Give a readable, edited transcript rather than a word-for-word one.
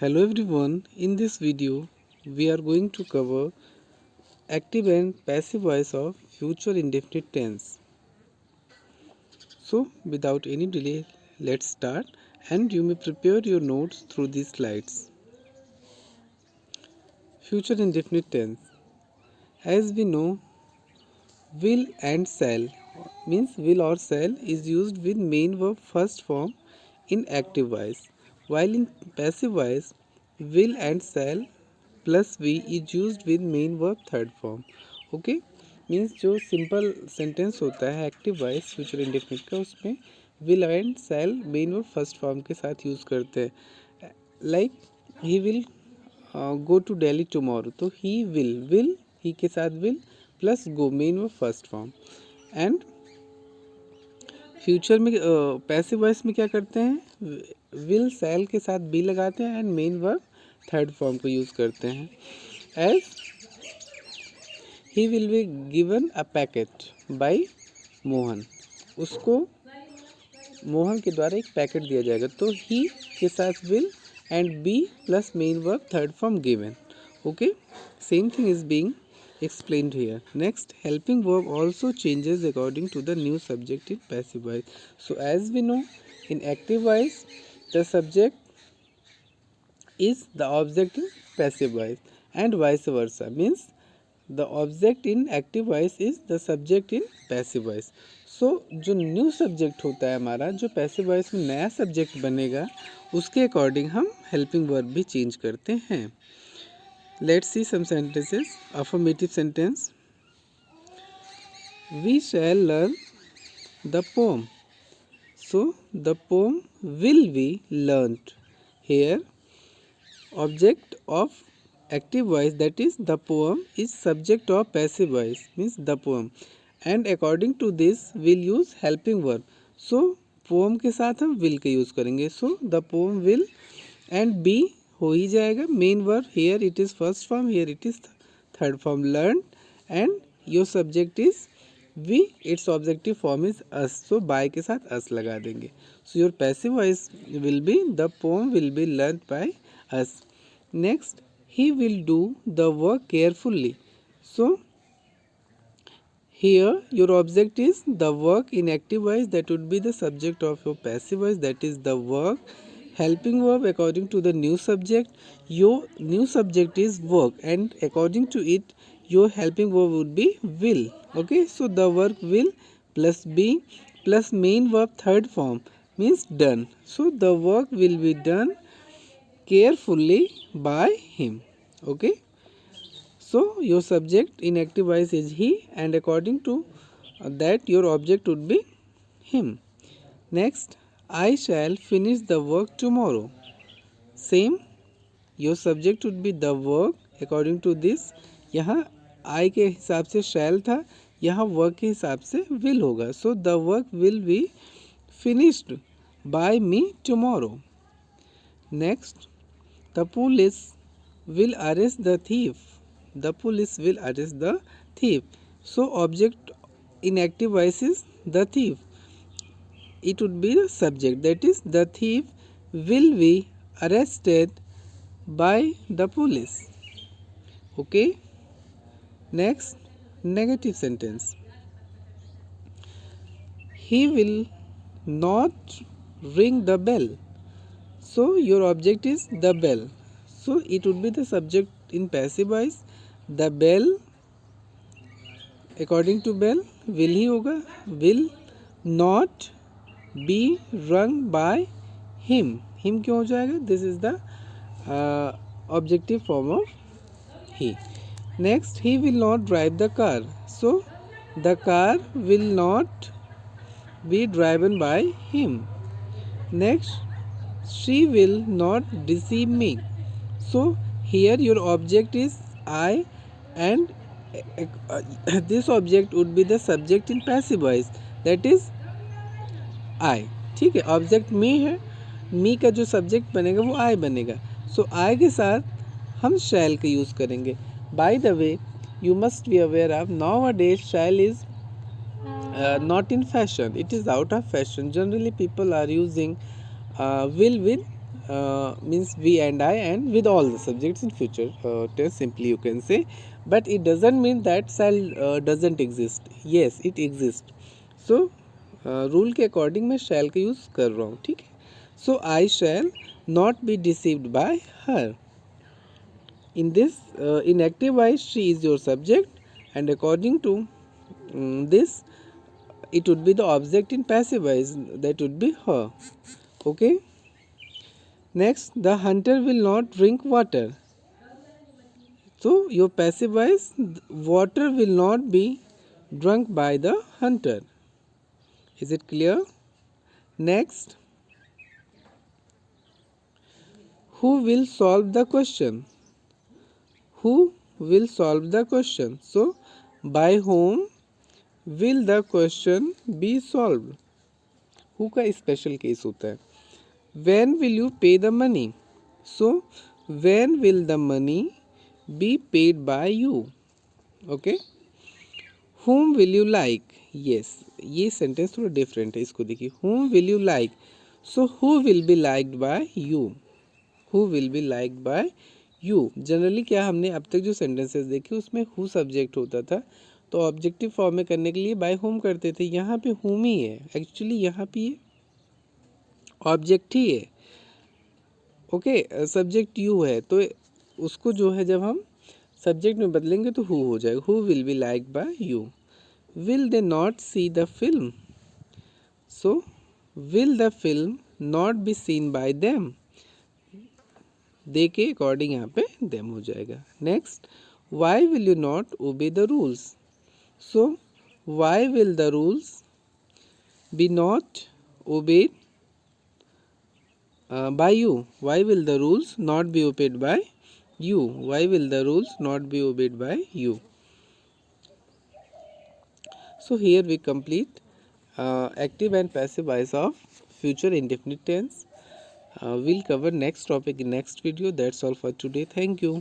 Hello everyone, in this video we are going to cover active and passive voice of future indefinite tense. So without any delay, let's start and you may prepare your notes through these slides. Future indefinite tense. As we know, will and shall means will or shall is used with main verb first form in active voice, while in passive voice will and shall plus v is used with main verb third form. Okay means जो simple sentence होता है active voice future indefinite का, उसमें will and shall main verb first form के साथ use करते हैं. Like he will go to Delhi tomorrow, तो ही विल ही के साथ will plus go main verb first form. And future में पैसिव वॉइस में क्या करते हैं, विल शैल के साथ बी लगाते हैं and main verb third form को यूज़ करते हैं. As he will be given a packet by Mohan, उसको मोहन के द्वारा एक पैकेट दिया जाएगा, तो ही के साथ will and be plus main verb third form given. Okay, same thing is being explained here. Next, helping verb also changes according to the new subject in passive voice. So as we know, in active voice the subject is the object in passive voice and vice versa, means the object in active voice is the subject in passive voice. So जो new subject होता है हमारा, जो passive voice में नया subject बनेगा, उसके according हम हेल्पिंग वर्ब भी चेंज करते हैं. Let's see some sentences. Affirmative sentence. We shall learn the poem. So the poem will be learnt. Here, object of active voice, that is the poem, is subject of passive voice, means the poem. And according to this, we'll use helping verb. So poem के साथ हम will का use करेंगे. So the poem will and be हो ही जाएगा. Main verb here it is first form, here it is third form learn, and your subject is we, its objective form is us, so by के साथ us लगा देंगे. So your passive voice will be the poem will be learn by us. Next, he will do the work carefully. So here your object is the work. In active voice that would be the subject of your passive voice, that is the work. Helping verb according to the new subject, your new subject is work and according to it your helping verb would be will. Okay, so the work will plus be plus main verb third form means done. So the work will be done carefully by him. Okay, so your subject in active voice is he and according to that your object would be him. Next, I shall finish the work tomorrow. Same, your subject would be the work. According to this, यहाँ I के हिसाब से shall था, यहाँ work के हिसाब से will होगा. So the work will be finished by me tomorrow. Next, the police will arrest the thief. The police will arrest the thief. So object in active voice is the thief. It would be the subject, that is the thief will be arrested by the police. Okay, next, negative sentence. He will not ring the bell. So your object is the bell, so it would be the subject in passive voice. The bell, according to bell will ही होगा, will not be rung by him. Him क्यों हो जाएगा, this is the objective form of he. Next, he will not drive the car. So the car will not be driven by him. Next, she will not deceive me. So here your object is I and this object would be the subject in passive voice, that is I. ठीक है, object मी है, मी का जो subject बनेगा वो आई बनेगा. सो आई के साथ हम शैल का यूज़ करेंगे. By the way, you must be aware of nowadays shall is not in fashion, it is out of fashion. Generally people are using will with means we and I, and with all the subjects in future tense simply you can say. But it doesn't mean that shall doesn't exist. Yes, it exists. So rule के according मैं shall का use कर रहा हूँ, ठीक है. So I shall not be deceived by her. In this, in active voice, she is your subject, and according to this, it would be the object in passive voice, that would be her. Okay. Next, the hunter will not drink water. So, your passive voice, water will not be drunk by the hunter. Is it clear? Next, who will solve the question? Who will solve the question? So, by whom will the question be solved? Who का special case होता है. When will you pay the money? So, when will the money be paid by you? Okay. Whom will you like? Yes, ये sentence थोड़ा different है. इसको देखिए. Whom will you like? So, who will be liked by you? Who will be liked by you? Generally क्या हमने अब तक जो sentences देखे उसमें who subject होता था, तो ऑब्जेक्टिव फॉर्म में करने के लिए बाय होम करते थे. यहाँ पे whom ही है. एक्चुअली यहाँ पे ये ऑब्जेक्ट ही है. ओके, सब्जेक्ट यू है, तो उसको जो है जब हम सब्जेक्ट में बदलेंगे तो हु हो जाएगा. Who will be like by you. Will they not see the film? So will the film not be seen by them. They के अकॉर्डिंग यहाँ पे देम हो जाएगा. Next, why will you not obey the rules? So why will the rules be not obeyed by you? Why will the rules not be obeyed by you? Why will the rules not be obeyed by you? So here we complete active and passive voice of future indefinite tense. We'll cover next topic in next video. That's all for today. Thank you.